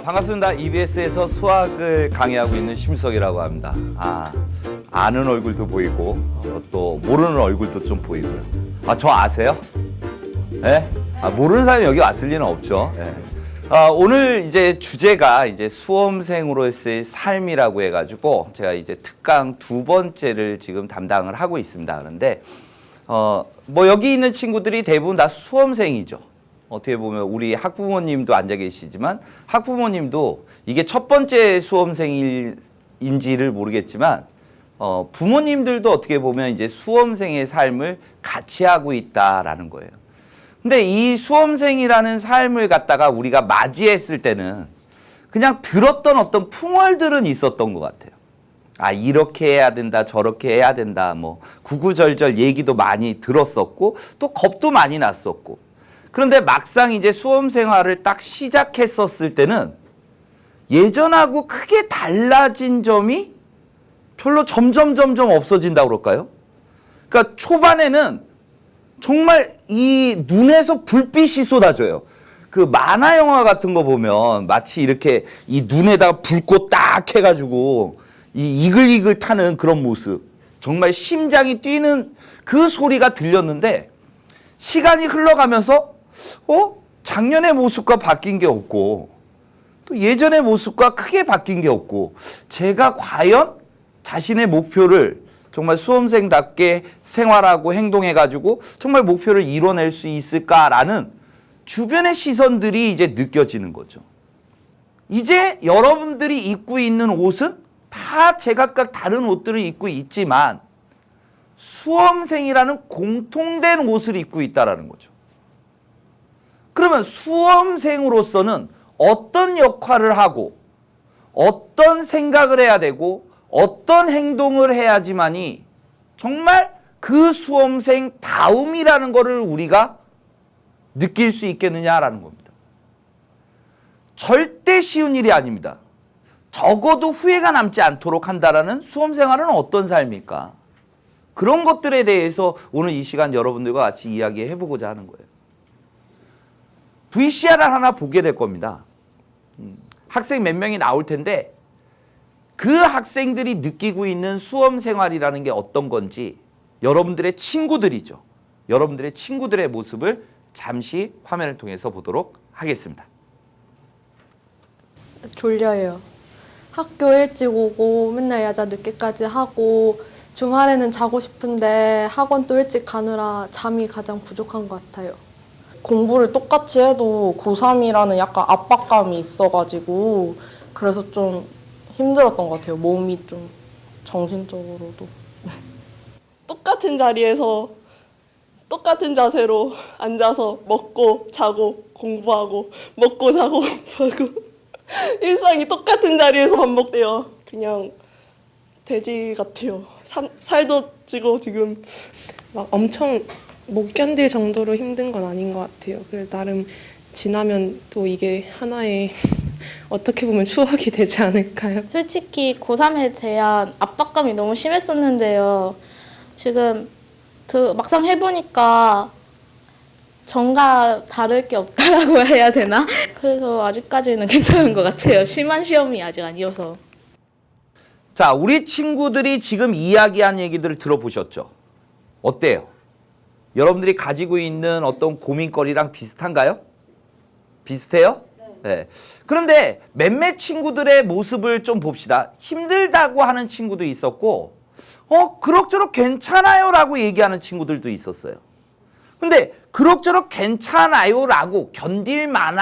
반갑습니다. EBS에서 수학을 강의하고 있는 심석이라고 합니다. 아는 얼굴도 보이고 또 모르는 얼굴도 좀 보이고요. 저 아세요? 네? 모르는 사람이 여기 왔을 리는 없죠. 네. 오늘 이제 주제가 이제 수험생으로서의 삶이라고 해가지고 제가 이제 특강 두 번째를 지금 담당을 하고 있습니다. 그런데 뭐 여기 있는 친구들이 대부분 다 수험생이죠. 어떻게 보면 우리 학부모님도 앉아 계시지만 학부모님도 이게 첫 번째 수험생인지를 모르겠지만 부모님들도 어떻게 보면 이제 수험생의 삶을 같이 하고 있다라는 거예요. 근데 이 수험생이라는 삶을 갖다가 우리가 맞이했을 때는 그냥 들었던 어떤 풍월들은 있었던 것 같아요. 이렇게 해야 된다, 저렇게 해야 된다, 뭐 구구절절 얘기도 많이 들었었고 또 겁도 많이 났었고. 그런데 막상 이제 수험 생활을 딱 시작했었을 때는 예전하고 크게 달라진 점이 별로 점점 없어진다고 그럴까요? 그러니까 초반에는 정말 이 눈에서 불빛이 쏟아져요. 그 만화 영화 같은 거 보면 마치 이렇게 이 눈에다가 불꽃 딱 해가지고 이 이글이글 타는 그런 모습. 정말 심장이 뛰는 그 소리가 들렸는데 시간이 흘러가면서 작년의 모습과 바뀐 게 없고 또 예전의 모습과 크게 바뀐 게 없고 제가 과연 자신의 목표를 정말 수험생답게 생활하고 행동해가지고 정말 목표를 이뤄낼 수 있을까라는 주변의 시선들이 이제 느껴지는 거죠. 이제 여러분들이 입고 있는 옷은 다 제각각 다른 옷들을 입고 있지만 수험생이라는 공통된 옷을 입고 있다는 거죠. 그러면 수험생으로서는 어떤 역할을 하고 어떤 생각을 해야 되고 어떤 행동을 해야지만이 정말 그 수험생 다움이라는 것을 우리가 느낄 수 있겠느냐라는 겁니다. 절대 쉬운 일이 아닙니다. 적어도 후회가 남지 않도록 한다라는 수험생활은 어떤 삶일까? 그런 것들에 대해서 오늘 이 시간 여러분들과 같이 이야기해 보고자 하는 거예요. VCR을 하나 보게 될 겁니다. 학생 몇 명이 나올 텐데 그 학생들이 느끼고 있는 수험 생활이라는 게 어떤 건지 여러분들의 친구들이죠. 여러분들의 친구들의 모습을 잠시 화면을 통해서 보도록 하겠습니다. 졸려요. 학교 일찍 오고 맨날 야자 늦게까지 하고 주말에는 자고 싶은데 학원 또 일찍 가느라 잠이 가장 부족한 것 같아요. 공부를 똑같이 해도 고3이라는 약간 압박감이 있어가지고 그래서 좀 힘들었던 것 같아요. 몸이 좀 정신적으로도. 똑같은 자리에서 똑같은 자세로 앉아서 먹고 자고 공부하고 먹고 자고 공부하고 일상이 똑같은 자리에서 반복돼요. 그냥 돼지 같아요. 살도 찌고 지금 막 엄청 못 견딜 정도로 힘든 건 아닌 것 같아요. 그래서 나름 지나면 또 이게 하나의 어떻게 보면 추억이 되지 않을까요? 솔직히 고3에 대한 압박감이 너무 심했었는데요. 지금 막상 해보니까 전과 다를 게 없다라고 해야 되나? 그래서 아직까지는 괜찮은 것 같아요. 심한 시험이 아직 아니어서. 자, 우리 친구들이 지금 이야기한 얘기들을 들어보셨죠? 어때요? 여러분들이 가지고 있는 어떤 고민거리랑 비슷한가요? 비슷해요? 네. 그런데 몇몇 친구들의 모습을 좀 봅시다. 힘들다고 하는 친구도 있었고, 그럭저럭 괜찮아요 라고 얘기하는 친구들도 있었어요. 근데 그럭저럭 괜찮아요 라고 견딜만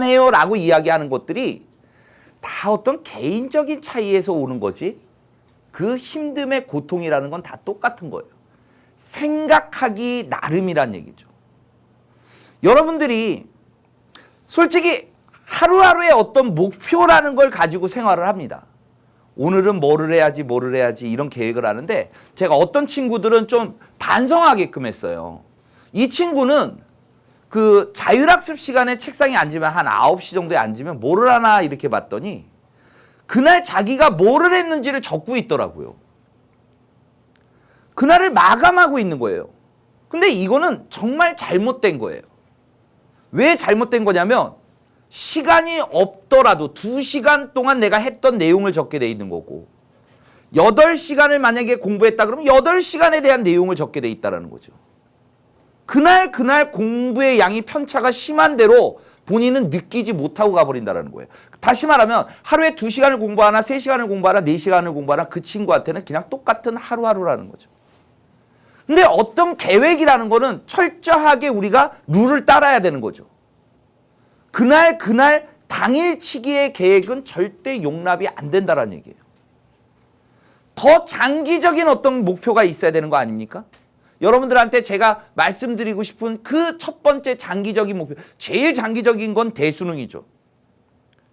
해요 라고 이야기하는 것들이 다 어떤 개인적인 차이에서 오는 거지 그 힘듦의 고통이라는 건 다 똑같은 거예요. 생각하기 나름이란 얘기죠. 여러분들이 솔직히 하루하루의 어떤 목표라는 걸 가지고 생활을 합니다. 오늘은 뭐를 해야지 이런 계획을 하는데 제가 어떤 친구들은 좀 반성하게끔 했어요. 이 친구는 그 자율학습 시간에 책상에 앉으면 한 9시 정도에 앉으면 뭐를 하나 이렇게 봤더니 그날 자기가 뭐를 했는지를 적고 있더라고요. 그날을 마감하고 있는 거예요. 근데 이거는 정말 잘못된 거예요. 왜 잘못된 거냐면 시간이 없더라도 2시간 동안 내가 했던 내용을 적게 돼 있는 거고 8시간을 만약에 공부했다 그러면 8시간에 대한 내용을 적게 돼 있다는 거죠. 그날 공부의 양이 편차가 심한 대로 본인은 느끼지 못하고 가버린다는 거예요. 다시 말하면 하루에 2시간을 공부하나 3시간을 공부하나 4시간을 공부하나 그 친구한테는 그냥 똑같은 하루하루라는 거죠. 근데 어떤 계획이라는 거는 철저하게 우리가 룰을 따라야 되는 거죠. 그날 당일치기의 계획은 절대 용납이 안 된다는 얘기예요. 더 장기적인 어떤 목표가 있어야 되는 거 아닙니까? 여러분들한테 제가 말씀드리고 싶은 그 첫 번째 장기적인 목표, 제일 장기적인 건 대수능이죠.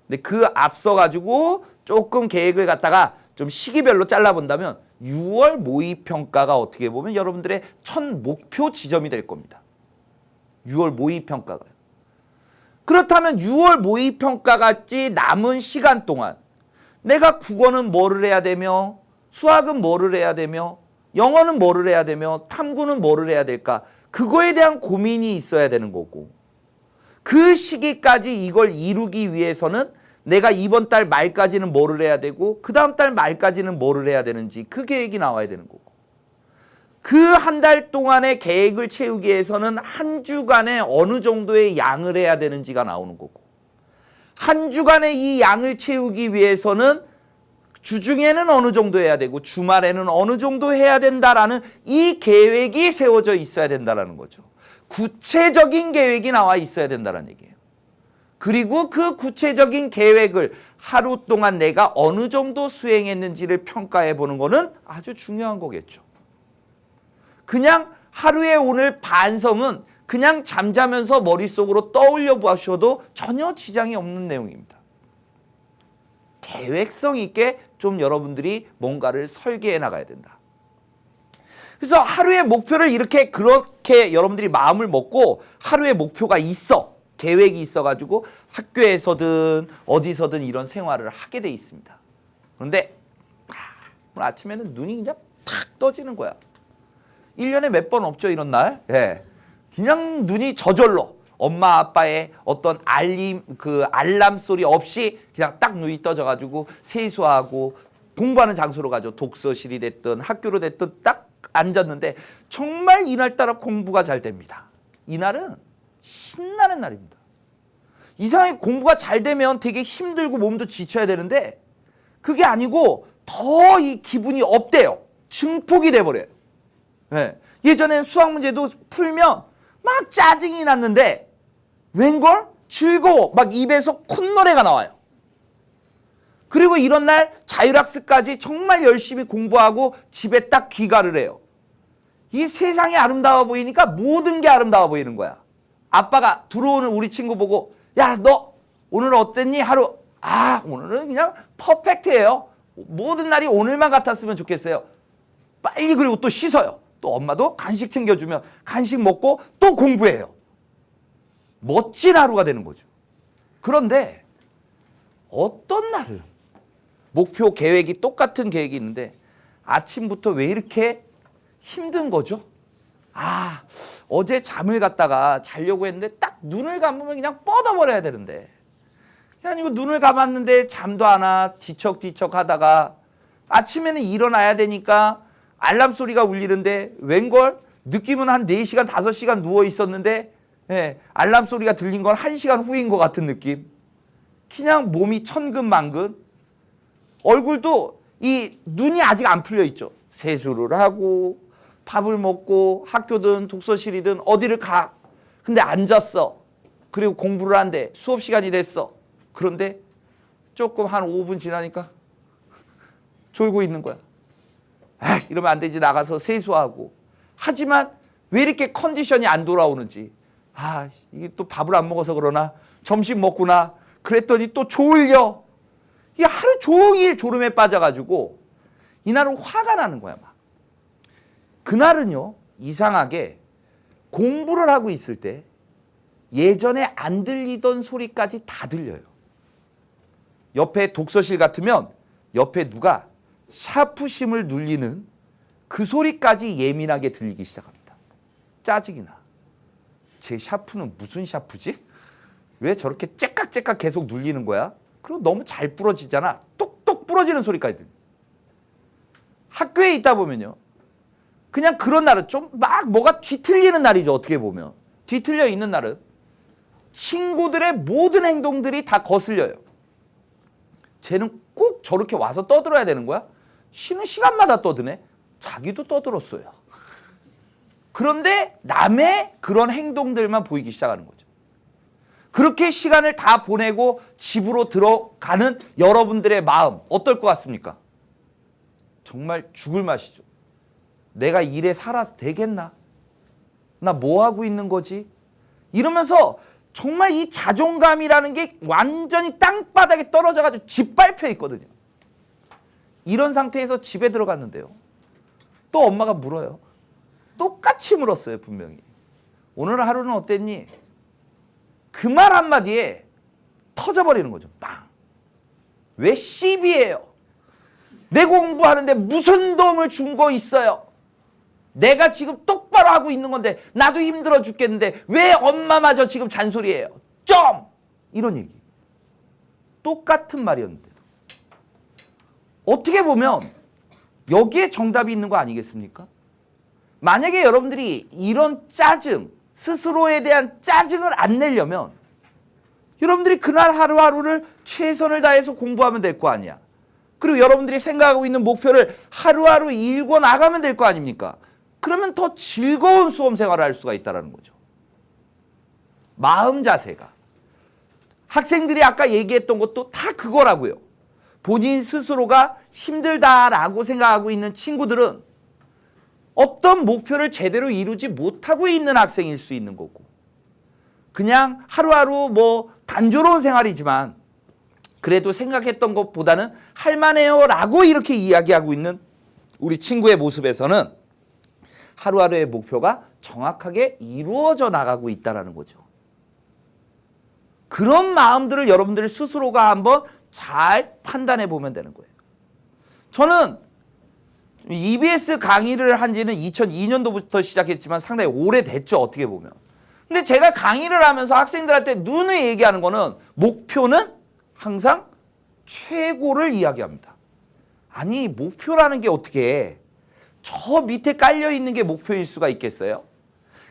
근데 그 앞서 가지고 조금 계획을 갖다가 좀 시기별로 잘라본다면 6월 모의평가가 어떻게 보면 여러분들의 첫 목표 지점이 될 겁니다. 6월 모의평가가요. 그렇다면 6월 모의평가 같이 남은 시간 동안 내가 국어는 뭐를 해야 되며 수학은 뭐를 해야 되며 영어는 뭐를 해야 되며 탐구는 뭐를 해야 될까? 그거에 대한 고민이 있어야 되는 거고 그 시기까지 이걸 이루기 위해서는 내가 이번 달 말까지는 뭐를 해야 되고 그 다음 달 말까지는 뭐를 해야 되는지 그 계획이 나와야 되는 거고 그 한 달 동안의 계획을 채우기 위해서는 한 주간에 어느 정도의 양을 해야 되는지가 나오는 거고 한 주간의 이 양을 채우기 위해서는 주중에는 어느 정도 해야 되고 주말에는 어느 정도 해야 된다라는 이 계획이 세워져 있어야 된다라는 거죠. 구체적인 계획이 나와 있어야 된다는 얘기예요. 그리고 그 구체적인 계획을 하루 동안 내가 어느 정도 수행했는지를 평가해 보는 거는 아주 중요한 거겠죠. 그냥 하루에 오늘 반성은 그냥 잠자면서 머릿속으로 떠올려 보셔도 전혀 지장이 없는 내용입니다. 계획성 있게 좀 여러분들이 뭔가를 설계해 나가야 된다. 그래서 하루의 목표를 그렇게 여러분들이 마음을 먹고 하루의 목표가 있어. 계획이 있어가지고 학교에서든 어디서든 이런 생활을 하게 돼 있습니다. 그런데 오늘 아침에는 눈이 그냥 탁 떠지는 거야. 1년에 몇 번 없죠, 이런 날. 예. 그냥 눈이 저절로 엄마 아빠의 어떤 알람 소리 없이 그냥 딱 눈이 떠져가지고 세수하고 공부하는 장소로 가죠. 독서실이 됐든 학교로 됐든 딱 앉았는데 정말 이날따라 공부가 잘 됩니다. 이날은 신나는 날입니다. 이상하게 공부가 잘 되면 되게 힘들고 몸도 지쳐야 되는데 그게 아니고 더 이 기분이 업돼요. 증폭이 돼버려요. 네. 예전엔 수학 문제도 풀면 막 짜증이 났는데 웬걸? 즐거워. 막 입에서 콧노래가 나와요. 그리고 이런 날 자율학습까지 정말 열심히 공부하고 집에 딱 귀가를 해요. 이 세상이 아름다워 보이니까 모든 게 아름다워 보이는 거야. 아빠가 들어오는 우리 친구 보고 야, 너 오늘 어땠니? 하루. 오늘은 그냥 퍼펙트예요. 모든 날이 오늘만 같았으면 좋겠어요. 빨리 그리고 또 씻어요. 또 엄마도 간식 챙겨주면 간식 먹고 또 공부해요. 멋진 하루가 되는 거죠. 그런데 어떤 날은 목표 계획이 똑같은 계획이 있는데 아침부터 왜 이렇게 힘든 거죠? 어제 잠을 갖다가 자려고 했는데 딱 눈을 감으면 그냥 뻗어버려야 되는데 아니고 눈을 감았는데 잠도 안 와. 뒤척뒤척 하다가 아침에는 일어나야 되니까 알람 소리가 울리는데 웬걸? 느낌은 한 4시간, 5시간 누워 있었는데 알람 소리가 들린 건 1시간 후인 것 같은 느낌. 그냥 몸이 천근만근. 얼굴도 이 눈이 아직 안 풀려 있죠. 세수를 하고 밥을 먹고 학교든 독서실이든 어디를 가. 근데 앉았어. 그리고 공부를 한대. 수업 시간이 됐어. 그런데 조금 한 5분 지나니까 졸고 있는 거야. 이러면 안 되지. 나가서 세수하고. 하지만 왜 이렇게 컨디션이 안 돌아오는지. 이게 또 밥을 안 먹어서 그러나 점심 먹구나. 그랬더니 또 졸려. 이 하루 종일 졸음에 빠져가지고 이날은 화가 나는 거야. 막. 그날은요. 이상하게 공부를 하고 있을 때 예전에 안 들리던 소리까지 다 들려요. 옆에 독서실 같으면 옆에 누가 샤프심을 눌리는 그 소리까지 예민하게 들리기 시작합니다. 짜증이 나. 제 샤프는 무슨 샤프지? 왜 저렇게 째깍째깍 계속 눌리는 거야? 그리고 너무 잘 부러지잖아. 똑똑 부러지는 소리까지 들려. 학교에 있다 보면요. 그냥 그런 날은 좀 막 뭐가 뒤틀리는 날이죠. 어떻게 보면. 뒤틀려 있는 날은 친구들의 모든 행동들이 다 거슬려요. 쟤는 꼭 저렇게 와서 떠들어야 되는 거야? 쉬는 시간마다 떠드네. 자기도 떠들었어요. 그런데 남의 그런 행동들만 보이기 시작하는 거죠. 그렇게 시간을 다 보내고 집으로 들어가는 여러분들의 마음 어떨 것 같습니까? 정말 죽을 맛이죠. 내가 일에 살아도 되겠나? 나 뭐 하고 있는 거지? 이러면서 정말 이 자존감이라는 게 완전히 땅바닥에 떨어져가지고 짓밟혀 있거든요. 이런 상태에서 집에 들어갔는데요. 또 엄마가 물어요. 똑같이 물었어요, 분명히. 오늘 하루는 어땠니? 그 말 한마디에 터져버리는 거죠. 빵. 왜 씹이에요? 내 공부하는데 무슨 도움을 준 거 있어요? 내가 지금 똑바로 하고 있는 건데 나도 힘들어 죽겠는데 왜 엄마마저 지금 잔소리해요? 좀! 이런 얘기. 똑같은 말이었는데도. 어떻게 보면 여기에 정답이 있는 거 아니겠습니까? 만약에 여러분들이 이런 짜증, 스스로에 대한 짜증을 안 내려면 여러분들이 그날 하루하루를 최선을 다해서 공부하면 될 거 아니야. 그리고 여러분들이 생각하고 있는 목표를 하루하루 이루어 나가면 될 거 아닙니까? 그러면 더 즐거운 수험 생활을 할 수가 있다는 거죠. 마음 자세가. 학생들이 아까 얘기했던 것도 다 그거라고요. 본인 스스로가 힘들다라고 생각하고 있는 친구들은 어떤 목표를 제대로 이루지 못하고 있는 학생일 수 있는 거고, 그냥 하루하루 뭐 단조로운 생활이지만 그래도 생각했던 것보다는 할만해요 라고 이렇게 이야기하고 있는 우리 친구의 모습에서는 하루하루의 목표가 정확하게 이루어져 나가고 있다는 거죠. 그런 마음들을 여러분들 스스로가 한번 잘 판단해 보면 되는 거예요. 저는 EBS 강의를 한 지는 2002년도부터 시작했지만 상당히 오래됐죠, 어떻게 보면. 근데 제가 강의를 하면서 학생들한테 눈에 얘기하는 거는 목표는 항상 최고를 이야기합니다. 아니, 목표라는 게 어떻게 저 밑에 깔려 있는 게 목표일 수가 있겠어요?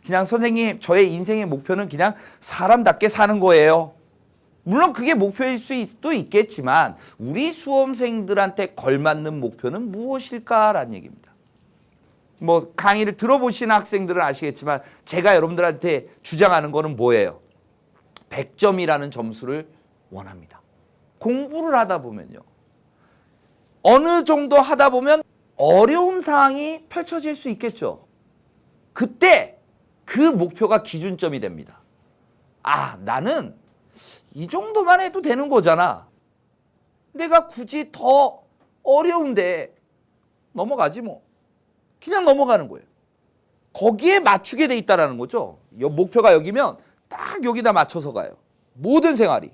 그냥 선생님, 저의 인생의 목표는 그냥 사람답게 사는 거예요. 물론 그게 목표일 수도 있겠지만 우리 수험생들한테 걸맞는 목표는 무엇일까라는 얘기입니다. 뭐 강의를 들어보시는 학생들은 아시겠지만 제가 여러분들한테 주장하는 거는 뭐예요? 100점이라는 점수를 원합니다. 공부를 하다 보면요. 어느 정도 하다 보면 어려운 상황이 펼쳐질 수 있겠죠. 그때 그 목표가 기준점이 됩니다. 아, 나는 이 정도만 해도 되는 거잖아. 내가 굳이 더 어려운데 넘어가지 뭐. 그냥 넘어가는 거예요. 거기에 맞추게 돼 있다는 거죠. 목표가 여기면 딱 여기다 맞춰서 가요. 모든 생활이.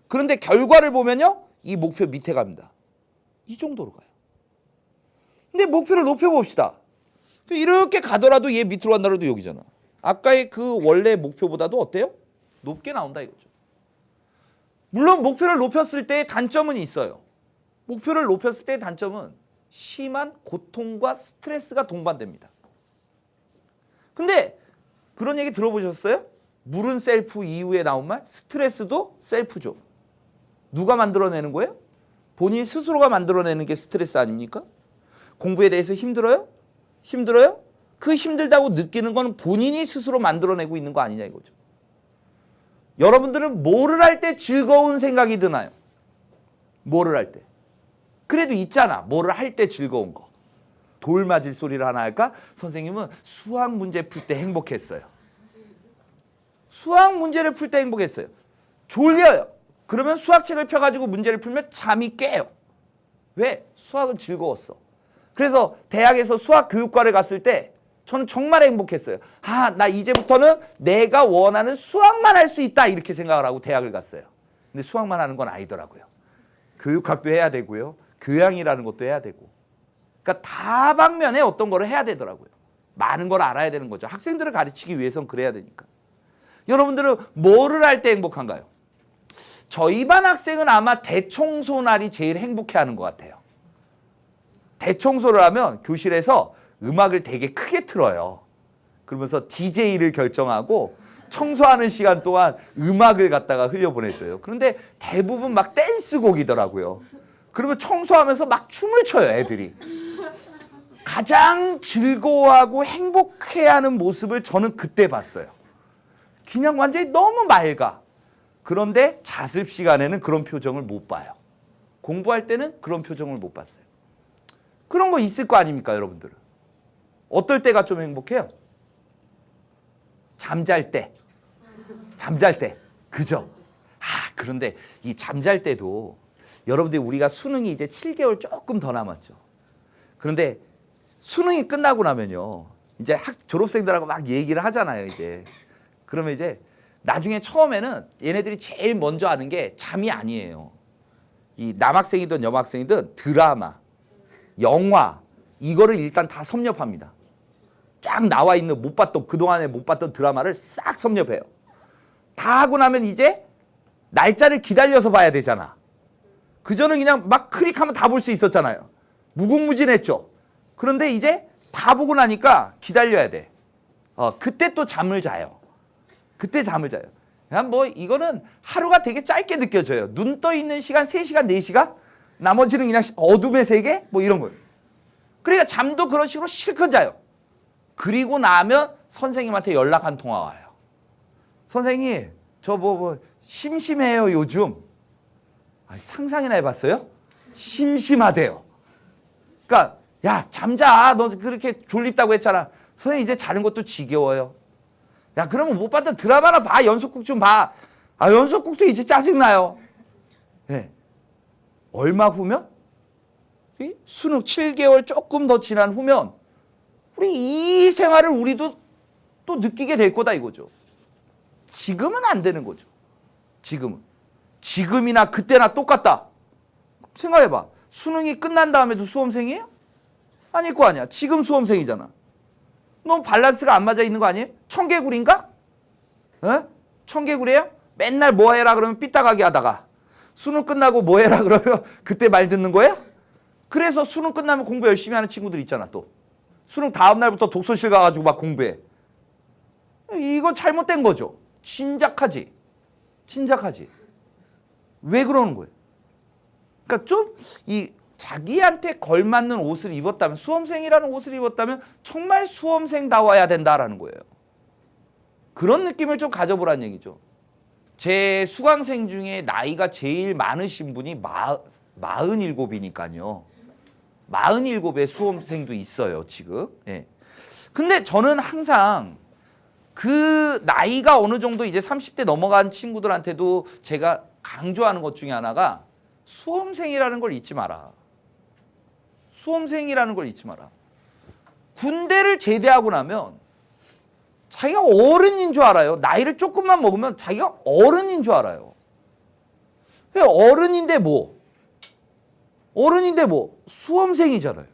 그런데 결과를 보면요. 이 목표 밑에 갑니다. 이 정도로 가요. 근데 목표를 높여봅시다. 이렇게 가더라도 얘 밑으로 간다고 해도 여기잖아. 아까의 그 원래 목표보다도 어때요? 높게 나온다 이거죠. 물론 목표를 높였을 때의 단점은 있어요. 목표를 높였을 때의 단점은 심한 고통과 스트레스가 동반됩니다. 근데 그런 얘기 들어보셨어요? 물은 셀프 이후에 나온 말? 스트레스도 셀프죠. 누가 만들어내는 거예요? 본인 스스로가 만들어내는 게 스트레스 아닙니까? 공부에 대해서 힘들어요? 힘들어요? 그 힘들다고 느끼는 건 본인이 스스로 만들어내고 있는 거 아니냐 이거죠. 여러분들은 뭐를 할 때 즐거운 생각이 드나요? 뭐를 할 때? 그래도 있잖아. 뭐를 할 때 즐거운 거. 돌 맞을 소리를 하나 할까? 선생님은 수학 문제 풀 때 행복했어요. 수학 문제를 풀 때 행복했어요. 졸려요. 그러면 수학책을 펴가지고 문제를 풀면 잠이 깨요. 왜? 수학은 즐거웠어. 그래서 대학에서 수학 교육과를 갔을 때 저는 정말 행복했어요. 아, 나 이제부터는 내가 원하는 수학만 할 수 있다 이렇게 생각을 하고 대학을 갔어요. 근데 수학만 하는 건 아니더라고요. 교육학도 해야 되고요. 교양이라는 것도 해야 되고. 그러니까 다방면에 어떤 거를 해야 되더라고요. 많은 걸 알아야 되는 거죠. 학생들을 가르치기 위해서는 그래야 되니까. 여러분들은 뭐를 할 때 행복한가요? 저희 반 학생은 아마 대청소 날이 제일 행복해하는 것 같아요. 대청소를 하면 교실에서 음악을 되게 크게 틀어요. 그러면서 DJ를 결정하고 청소하는 시간 동안 음악을 갖다가 흘려보내줘요. 그런데 대부분 막 댄스곡이더라고요. 그러면 청소하면서 막 춤을 춰요, 애들이. 가장 즐거워하고 행복해하는 모습을 저는 그때 봤어요. 그냥 완전히 너무 맑아. 그런데 자습 시간에는 그런 표정을 못 봐요. 공부할 때는 그런 표정을 못 봤어요. 그런 거 있을 거 아닙니까, 여러분들은? 어떨 때가 좀 행복해요? 잠잘 때. 잠잘 때. 그죠? 그런데 이 잠잘 때도 여러분들 우리가 수능이 이제 7개월 조금 더 남았죠. 그런데 수능이 끝나고 나면요. 이제 졸업생들하고 막 얘기를 하잖아요, 이제. 그러면 이제 나중에 처음에는 얘네들이 제일 먼저 하는 게 잠이 아니에요. 이 남학생이든 여학생이든 드라마, 영화 이거를 일단 다 섭렵합니다. 쫙 나와 있는 그동안에 못 봤던 드라마를 싹 섭렵해요. 다 하고 나면 이제 날짜를 기다려서 봐야 되잖아. 그전은 그냥 막 클릭하면 다 볼 수 있었잖아요. 무궁무진했죠. 그런데 이제 다 보고 나니까 기다려야 돼. 그때 또 잠을 자요. 그때 잠을 자요. 그냥 뭐 이거는 하루가 되게 짧게 느껴져요. 눈 떠 있는 시간 3시간, 4시간? 나머지는 그냥 어둠의 세계? 뭐 이런 거예요. 그러니까 잠도 그런 식으로 실컷 자요. 그리고 나면 선생님한테 연락 한 통화 와요. 선생님, 저 심심해요, 요즘. 상상이나 해봤어요? 심심하대요. 그러니까 야, 잠자. 너 그렇게 졸립다고 했잖아. 선생님 이제 자는 것도 지겨워요. 야, 그러면 못 봤던 드라마나 봐. 연속극 좀 봐. 연속극도 이제 짜증나요. 네. 얼마 후면? 수능 7개월 조금 더 지난 후면 우리 이 생활을 우리도 또 느끼게 될 거다 이거죠. 지금은 안 되는 거죠. 지금은. 지금이나 그때나 똑같다. 생각해봐. 수능이 끝난 다음에도 수험생이에요? 아닐 거 아니야. 지금 수험생이잖아. 너 밸런스가 안 맞아 있는 거 아니에요? 청개구리인가? 청개구리예요? 맨날 뭐 해라 그러면 삐딱하게 하다가 수능 끝나고 뭐 해라 그러면 그때 말 듣는 거예요? 그래서 수능 끝나면 공부 열심히 하는 친구들 있잖아 또. 수능 다음 날부터 독서실 가가지고 막 공부해. 이거 잘못된 거죠. 진작하지. 왜 그러는 거예요? 그러니까 좀 이 자기한테 걸맞는 옷을 입었다면, 수험생이라는 옷을 입었다면 정말 수험생다워야 된다라는 거예요. 그런 느낌을 좀 가져보라는 얘기죠. 제 수강생 중에 나이가 제일 많으신 분이 47이니까요. 47의 수험생도 있어요, 지금. 예. 근데 저는 항상 그 나이가 어느 정도 이제 30대 넘어간 친구들한테도 제가 강조하는 것 중에 하나가 수험생이라는 걸 잊지 마라. 수험생이라는 걸 잊지 마라. 군대를 제대하고 나면 자기가 어른인 줄 알아요. 나이를 조금만 먹으면 자기가 어른인 줄 알아요. 어른인데 뭐? 수험생이잖아요.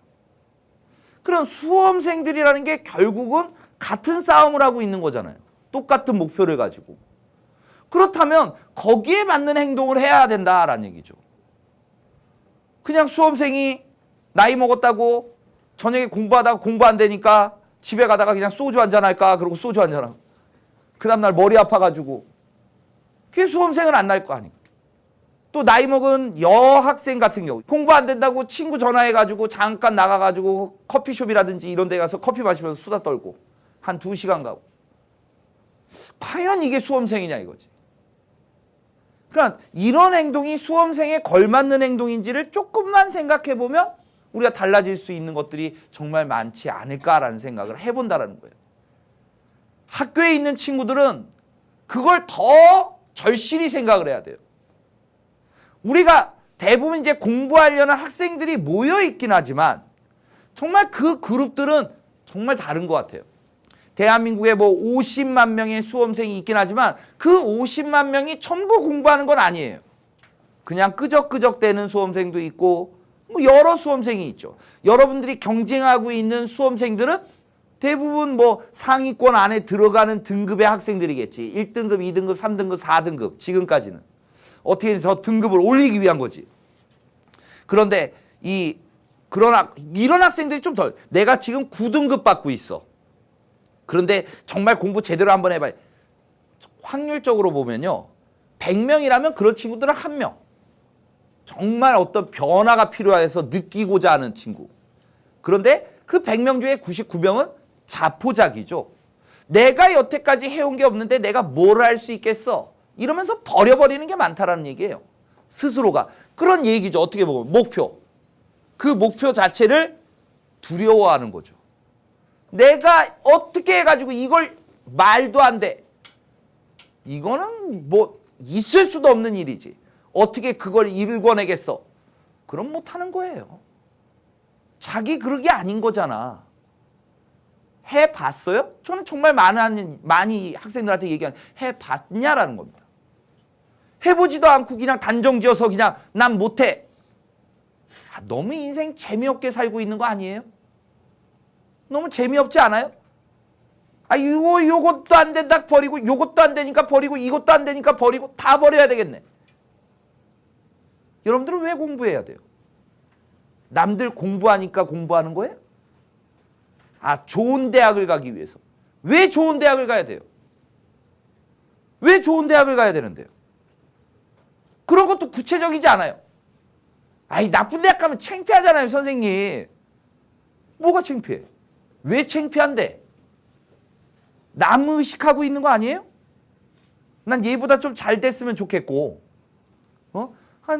그럼 수험생들이라는 게 결국은 같은 싸움을 하고 있는 거잖아요. 똑같은 목표를 가지고. 그렇다면 거기에 맞는 행동을 해야 된다라는 얘기죠. 그냥 수험생이 나이 먹었다고 저녁에 공부하다가 공부 안 되니까 집에 가다가 그냥 소주 한잔 할까? 그러고 소주 한잔 하고. 그 다음날 머리 아파가지고. 그게 수험생은 안 날 거 아니에요. 또 나이 먹은 여학생 같은 경우 공부 안 된다고 친구 전화해가지고 잠깐 나가가지고 커피숍이라든지 이런 데 가서 커피 마시면서 수다 떨고 한 2시간 가고. 과연 이게 수험생이냐 이거지. 그러니까 이런 행동이 수험생에 걸맞는 행동인지를 조금만 생각해보면 우리가 달라질 수 있는 것들이 정말 많지 않을까라는 생각을 해본다라는 거예요. 학교에 있는 친구들은 그걸 더 절실히 생각을 해야 돼요. 우리가 대부분 이제 공부하려는 학생들이 모여 있긴 하지만 정말 그 그룹들은 정말 다른 것 같아요. 대한민국에 뭐 50만 명의 수험생이 있긴 하지만 그 50만 명이 전부 공부하는 건 아니에요. 그냥 끄적끄적대는 수험생도 있고 뭐 여러 수험생이 있죠. 여러분들이 경쟁하고 있는 수험생들은 대부분 뭐 상위권 안에 들어가는 등급의 학생들이겠지. 1등급, 2등급, 3등급, 4등급 지금까지는. 어떻게 저 등급을 올리기 위한 거지. 그런데 이런 학생들이 좀 덜. 내가 지금 9등급 받고 있어. 그런데 정말 공부 제대로 한번 해봐야. 확률적으로 보면요. 100명이라면 그런 친구들은 1명. 정말 어떤 변화가 필요해서 느끼고자 하는 친구. 그런데 그 100명 중에 99명은 자포자기죠. 내가 여태까지 해온 게 없는데 내가 뭘 할 수 있겠어? 이러면서 버려버리는 게 많다라는 얘기예요. 스스로가. 그런 얘기죠. 어떻게 보면 목표. 그 목표 자체를 두려워하는 거죠. 내가 어떻게 해가지고 이걸 말도 안 돼. 이거는 뭐 있을 수도 없는 일이지. 어떻게 그걸 읽어내겠어? 그럼 못하는 거예요. 자기 그러기 아닌 거잖아. 해봤어요? 저는 정말 많이 학생들한테 얘기하는 해봤냐라는 겁니다. 해보지도 않고 그냥 단정지어서 그냥 난 못해. 너무 인생 재미없게 살고 있는 거 아니에요? 너무 재미없지 않아요? 요것도 안 된다 버리고, 요것도 안 되니까 버리고, 이것도 안 되니까 버리고, 다 버려야 되겠네. 여러분들은 왜 공부해야 돼요? 남들 공부하니까 공부하는 거예요? 좋은 대학을 가기 위해서. 왜 좋은 대학을 가야 돼요? 왜 좋은 대학을 가야 되는데요? 그런 것도 구체적이지 않아요. 나쁜 대학 가면 창피하잖아요, 선생님. 뭐가 창피해? 왜 창피한데? 남 의식하고 있는 거 아니에요? 난 얘보다 좀 잘 됐으면 좋겠고,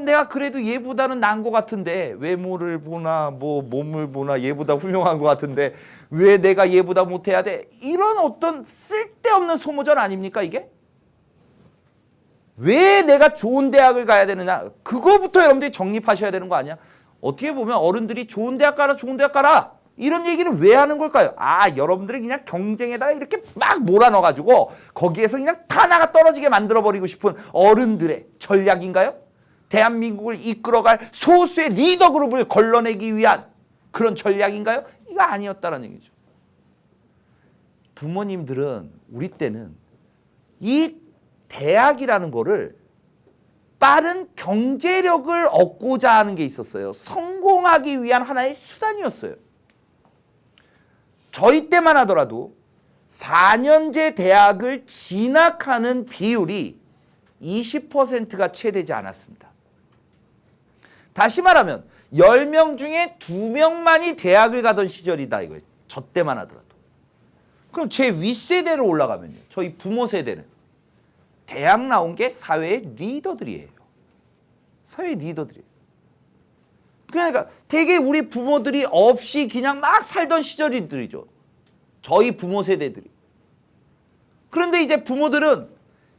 내가 그래도 얘보다는 나은 것 같은데, 외모를 보나 뭐 몸을 보나 얘보다 훌륭한 것 같은데 왜 내가 얘보다 못해야 돼? 이런 어떤 쓸데없는 소모전 아닙니까 이게? 왜 내가 좋은 대학을 가야 되느냐? 그거부터 여러분들이 정립하셔야 되는 거 아니야? 어떻게 보면 어른들이 좋은 대학 가라, 좋은 대학 가라 이런 얘기를 왜 하는 걸까요? 여러분들이 그냥 경쟁에다가 이렇게 막 몰아넣어가지고 거기에서 그냥 다 나가 떨어지게 만들어버리고 싶은 어른들의 전략인가요? 대한민국을 이끌어갈 소수의 리더 그룹을 걸러내기 위한 그런 전략인가요? 이거 아니었다는 얘기죠. 부모님들은 우리 때는 이 대학이라는 거를 빠른 경제력을 얻고자 하는 게 있었어요. 성공하기 위한 하나의 수단이었어요. 저희 때만 하더라도 4년제 대학을 진학하는 비율이 20%가 채 되지 않았습니다. 다시 말하면 10명 중에 2명만이 대학을 가던 시절이다 이거예요. 저 때만 하더라도. 그럼 제 윗세대로 올라가면요. 저희 부모 세대는 대학 나온 게 사회의 리더들이에요. 사회의 리더들이에요. 그러니까 되게 우리 부모들이 없이 그냥 막 살던 시절이들이죠. 저희 부모 세대들이. 그런데 이제 부모들은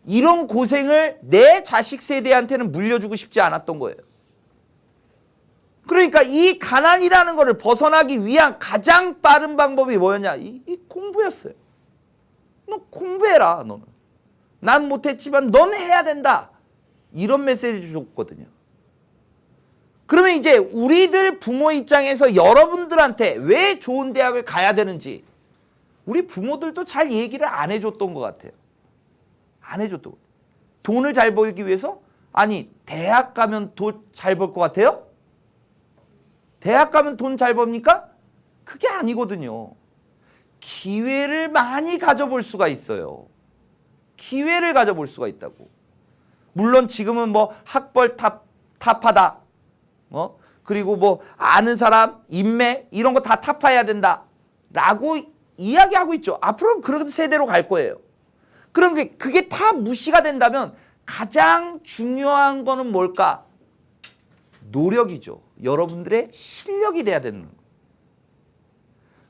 이런 고생을 내 자식 세대한테는 물려주고 싶지 않았던 거예요. 그러니까 이 가난이라는 거를 벗어나기 위한 가장 빠른 방법이 뭐였냐? 이 공부였어요. 너 공부해라, 너는. 난 못했지만 넌 해야 된다. 이런 메시지 줬거든요. 그러면 이제 우리들 부모 입장에서 여러분들한테 왜 좋은 대학을 가야 되는지 우리 부모들도 잘 얘기를 안 해줬던 것 같아요. 안 해줬던 것 같아요. 돈을 잘 벌기 위해서? 아니, 대학 가면 돈 잘 벌 것 같아요? 대학 가면 돈 잘 법니까? 그게 아니거든요. 기회를 많이 가져볼 수가 있어요. 기회를 가져볼 수가 있다고. 물론 지금은 뭐 학벌 탑하다. 그리고 뭐 아는 사람, 인맥 이런 거 다 탑해야 된다. 라고 이야기하고 있죠. 앞으로는 그런 세대로 갈 거예요. 그럼 그게 다 무시가 된다면 가장 중요한 거는 뭘까? 노력이죠. 여러분들의 실력이 돼야 되는 거예요.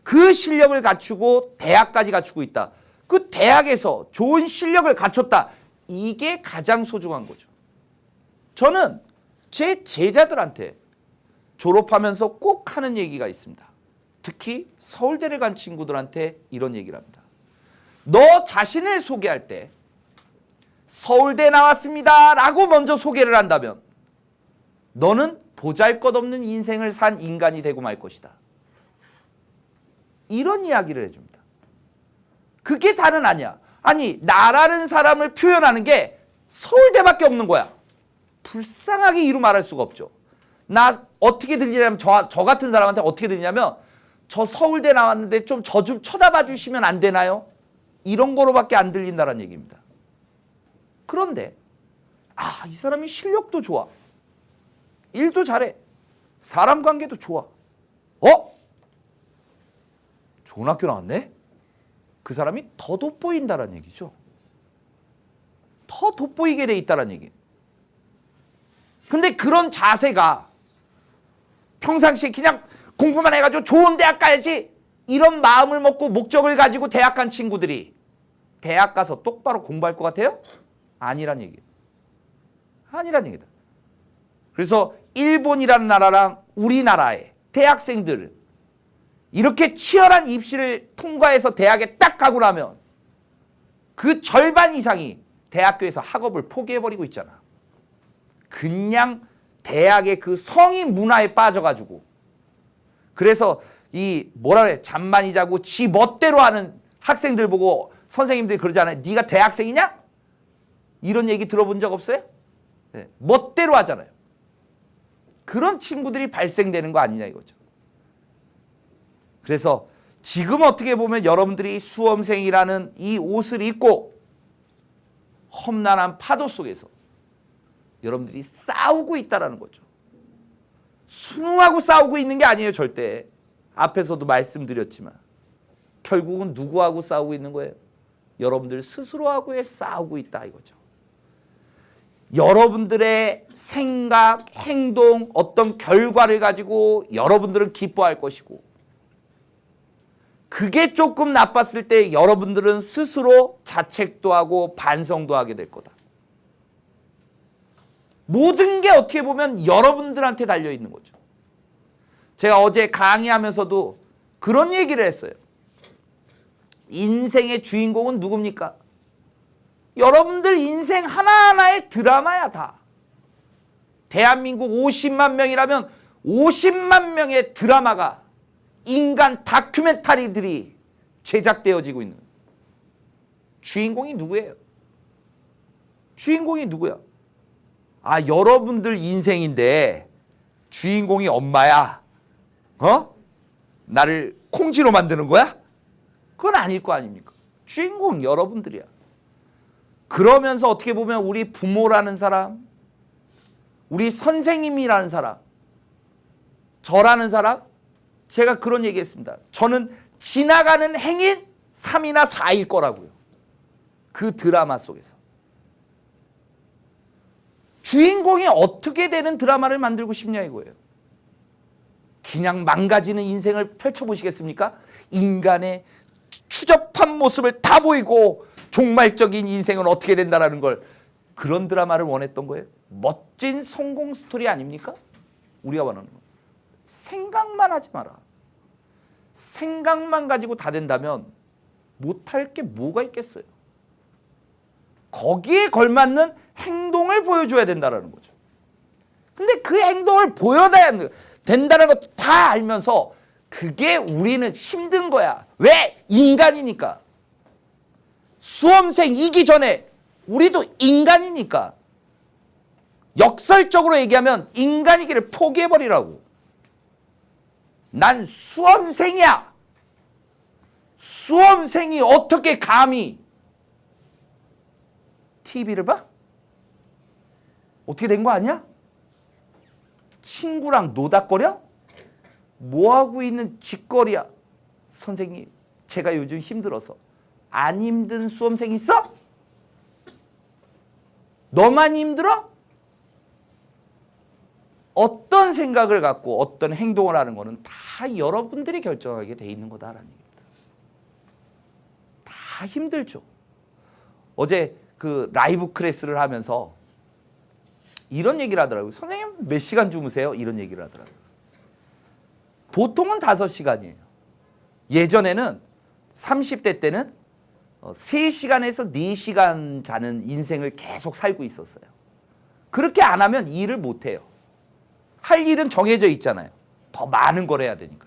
그 실력을 갖추고 대학까지 갖추고 있다. 그 대학에서 좋은 실력을 갖췄다. 이게 가장 소중한 거죠. 저는 제 제자들한테 졸업하면서 꼭 하는 얘기가 있습니다. 특히 서울대를 간 친구들한테 이런 얘기를 합니다. 너 자신을 소개할 때 서울대 나왔습니다 라고 먼저 소개를 한다면 너는 보잘것없는 인생을 산 인간이 되고 말 것이다. 이런 이야기를 해줍니다. 그게 다는 아니야. 아니, 나라는 사람을 표현하는 게 서울대밖에 없는 거야. 불쌍하게 이루 말할 수가 없죠. 나 어떻게 들리냐면 저 같은 사람한테 어떻게 들리냐면 저 서울대 나왔는데 좀 저 좀 쳐다봐 주시면 안 되나요? 이런 거로밖에 안 들린다는 얘기입니다. 그런데 이 사람이 실력도 좋아. 일도 잘해. 사람 관계도 좋아. 좋은 학교 나왔네? 그 사람이 더 돋보인다는 얘기죠. 더 돋보이게 돼 있다는 얘기. 근데 그런 자세가 평상시에 그냥 공부만 해가지고 좋은 대학 가야지 이런 마음을 먹고 목적을 가지고 대학 간 친구들이 대학 가서 똑바로 공부할 것 같아요? 아니란 얘기예요. 아니란 얘기다. 그래서 일본이라는 나라랑 우리나라의 대학생들 이렇게 치열한 입시를 통과해서 대학에 딱 가고 나면 그 절반 이상이 대학교에서 학업을 포기해버리고 있잖아. 그냥 대학의 그 성인 문화에 빠져가지고 그래서 이 뭐라 그래 잠만이 자고 지 멋대로 하는 학생들 보고 선생님들이 그러잖아요. 네가 대학생이냐? 이런 얘기 들어본 적 없어요? 네, 멋대로 하잖아요. 그런 친구들이 발생되는 거 아니냐 이거죠. 그래서 지금 어떻게 보면 여러분들이 수험생이라는 이 옷을 입고 험난한 파도 속에서 여러분들이 싸우고 있다는 거죠. 수능하고 싸우고 있는 게 아니에요. 절대. 앞에서도 말씀드렸지만 결국은 누구하고 싸우고 있는 거예요? 여러분들 스스로하고 싸우고 있다 이거죠. 여러분들의 생각, 행동, 어떤 결과를 가지고 여러분들은 기뻐할 것이고 그게 조금 나빴을 때 여러분들은 스스로 자책도 하고 반성도 하게 될 거다. 모든 게 어떻게 보면 여러분들한테 달려있는 거죠. 제가 어제 강의하면서도 그런 얘기를 했어요. 인생의 주인공은 누굽니까? 여러분들 인생 하나하나의 드라마야 다. 대한민국 50만 명이라면 50만 명의 드라마가 인간 다큐멘터리들이 제작되어지고 있는 주인공이 누구예요? 주인공이 누구야? 여러분들 인생인데 주인공이 엄마야. 나를 콩쥐로 만드는 거야? 그건 아닐 거 아닙니까? 주인공 여러분들이야. 그러면서 어떻게 보면 우리 부모라는 사람, 우리 선생님이라는 사람, 저라는 사람, 제가 그런 얘기했습니다. 저는 지나가는 행인 3이나 4일 거라고요. 그 드라마 속에서. 주인공이 어떻게 되는 드라마를 만들고 싶냐 이거예요. 그냥 망가지는 인생을 펼쳐보시겠습니까? 인간의 추접한 모습을 다 보이고 종말적인 인생은 어떻게 된다라는 걸 그런 드라마를 원했던 거예요. 멋진 성공 스토리 아닙니까? 우리가 원하는 거. 생각만 하지 마라. 생각만 가지고 다 된다면 못할 게 뭐가 있겠어요. 거기에 걸맞는 행동을 보여줘야 된다는 거죠. 근데 그 행동을 보여야 된다는 것도 다 알면서 그게 우리는 힘든 거야. 왜? 인간이니까. 수험생이기 전에 우리도 인간이니까. 역설적으로 얘기하면 인간이기를 포기해버리라고. 난 수험생이야. 수험생이 어떻게 감히 TV를 봐? 어떻게 된 거 아니야? 친구랑 노닥거려? 뭐하고 있는 짓거리야? 선생님, 제가 요즘 힘들어서. 안 힘든 수험생 있어? 너만 힘들어? 어떤 생각을 갖고 어떤 행동을 하는 거는 다 여러분들이 결정하게 돼 있는 거다라는 얘기입니다. 다 힘들죠. 어제 그 라이브 클래스를 하면서 이런 얘기를 하더라고요. 선생님 몇 시간 주무세요? 이런 얘기를 하더라고요. 보통은 5시간이에요. 예전에는 30대 때는 3시간에서 4시간 자는 인생을 계속 살고 있었어요. 그렇게 안 하면 일을 못 해요. 할 일은 정해져 있잖아요. 더 많은 걸 해야 되니까.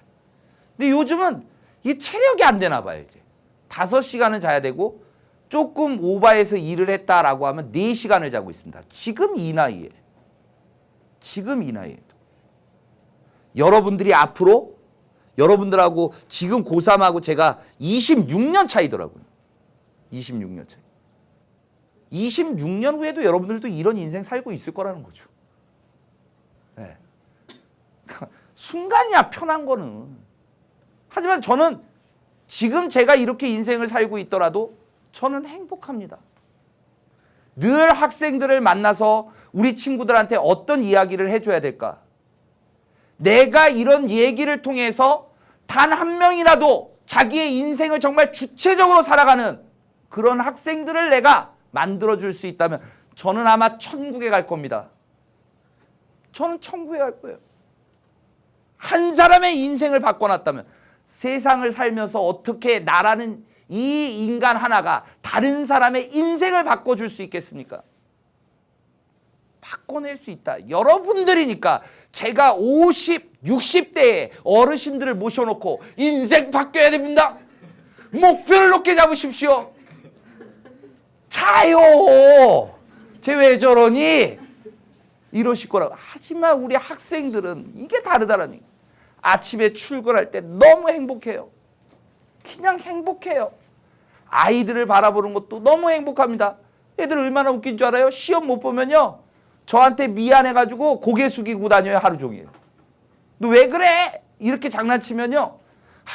근데 요즘은 이 체력이 안 되나 봐요. 이제 5시간은 자야 되고 조금 오바해서 일을 했다라고 하면 4시간을 자고 있습니다. 지금 이 나이에. 지금 이 나이에도. 여러분들이 앞으로 여러분들하고 지금 고3하고 제가 26년 차이더라고요. 26년 차이. 26년 후에도 여러분들도 이런 인생 살고 있을 거라는 거죠. 네. 순간이야 편한 거는. 하지만 저는 지금 제가 이렇게 인생을 살고 있더라도 저는 행복합니다. 늘 학생들을 만나서 우리 친구들한테 어떤 이야기를 해줘야 될까? 내가 이런 얘기를 통해서 단 한 명이라도 자기의 인생을 정말 주체적으로 살아가는 그런 학생들을 내가 만들어줄 수 있다면 저는 아마 천국에 갈 겁니다. 저는 천국에 갈 거예요. 한 사람의 인생을 바꿔놨다면 세상을 살면서 어떻게 나라는 이 인간 하나가 다른 사람의 인생을 바꿔줄 수 있겠습니까? 바꿔낼 수 있다. 여러분들이니까 제가 50, 60대에 어르신들을 모셔놓고 인생 바뀌어야 됩니다. 목표를 높게 잡으십시오. 자요. 쟤 왜 저러니? 이러실 거라고. 하지만 우리 학생들은 이게 다르다라니. 아침에 출근할 때 너무 행복해요. 그냥 행복해요. 아이들을 바라보는 것도 너무 행복합니다. 애들 얼마나 웃긴 줄 알아요? 시험 못 보면요. 저한테 미안해가지고 고개 숙이고 다녀요. 하루 종일. 너 왜 그래? 이렇게 장난치면요.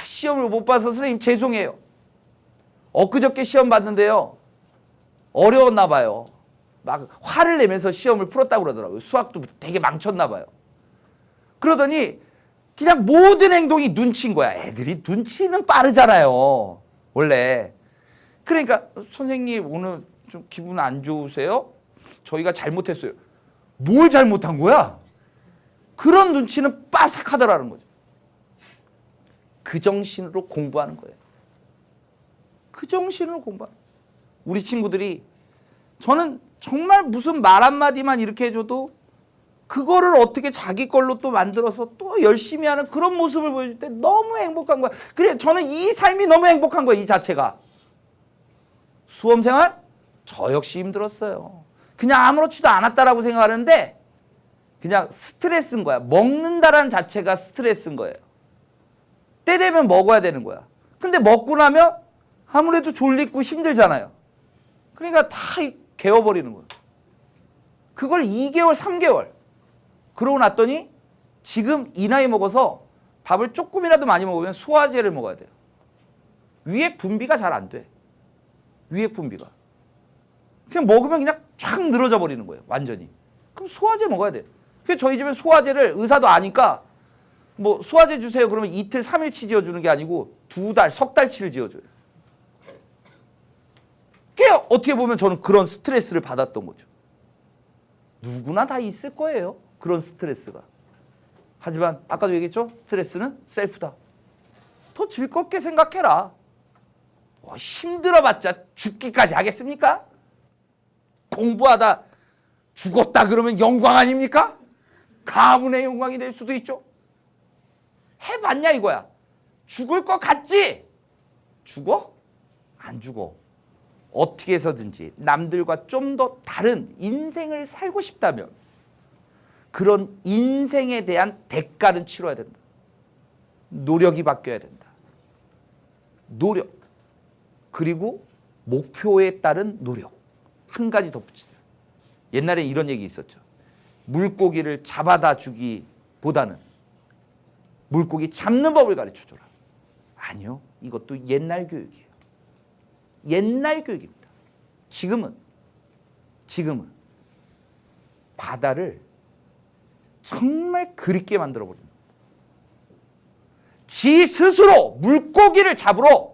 시험을 못 봐서 선생님 죄송해요. 엊그저께 시험 봤는데요. 어려웠나 봐요. 막 화를 내면서 시험을 풀었다고 그러더라고요. 수학도 되게 망쳤나 봐요. 그러더니 그냥 모든 행동이 눈치인 거야. 애들이 눈치는 빠르잖아요. 원래. 그러니까 선생님 오늘 좀 기분 안 좋으세요? 저희가 잘못했어요. 뭘 잘못한 거야? 그런 눈치는 빠삭하더라는 거죠. 그 정신으로 공부하는 거예요. 그 정신으로 공부하는 거예요. 우리 친구들이 저는 정말 무슨 말 한마디만 이렇게 해줘도 그거를 어떻게 자기 걸로 또 만들어서 또 열심히 하는 그런 모습을 보여줄 때 너무 행복한 거야. 그래, 저는 이 삶이 너무 행복한 거야, 이 자체가. 수험생활? 저 역시 힘들었어요. 그냥 아무렇지도 않았다라고 생각하는데 그냥 스트레스인 거야. 먹는다라는 자체가 스트레스인 거예요. 때 되면 먹어야 되는 거야. 근데 먹고 나면 아무래도 졸리고 힘들잖아요. 그러니까 다 개워버리는 거예요. 그걸 2개월, 3개월. 그러고 났더니 지금 이 나이 먹어서 밥을 조금이라도 많이 먹으면 소화제를 먹어야 돼요. 위에 분비가 잘 안 돼. 위에 분비가. 그냥 먹으면 그냥 쫙 늘어져 버리는 거예요. 완전히. 그럼 소화제 먹어야 돼요. 그래서 저희 집에 소화제를 의사도 아니까 뭐 소화제 주세요 그러면 이틀, 3일치 지어주는 게 아니고 2달, 석 달치를 지어줘요. 그게 어떻게 보면 저는 그런 스트레스를 받았던 거죠. 누구나 다 있을 거예요. 그런 스트레스가. 하지만 아까도 얘기했죠? 스트레스는 셀프다. 더 즐겁게 생각해라. 힘들어봤자 죽기까지 하겠습니까? 공부하다 죽었다 그러면 영광 아닙니까? 가문의 영광이 될 수도 있죠. 해봤냐 이거야. 죽을 것 같지? 죽어? 안 죽어. 어떻게 해서든지 남들과 좀 더 다른 인생을 살고 싶다면 그런 인생에 대한 대가는 치러야 된다. 노력이 바뀌어야 된다. 노력. 그리고 목표에 따른 노력. 한 가지 덧붙이자. 옛날에 이런 얘기 있었죠. 물고기를 잡아다 주기보다는 물고기 잡는 법을 가르쳐줘라. 아니요. 이것도 옛날 교육이에요. 옛날 교육입니다. 지금은 바다를 정말 그립게 만들어버립니다. 지 스스로 물고기를 잡으러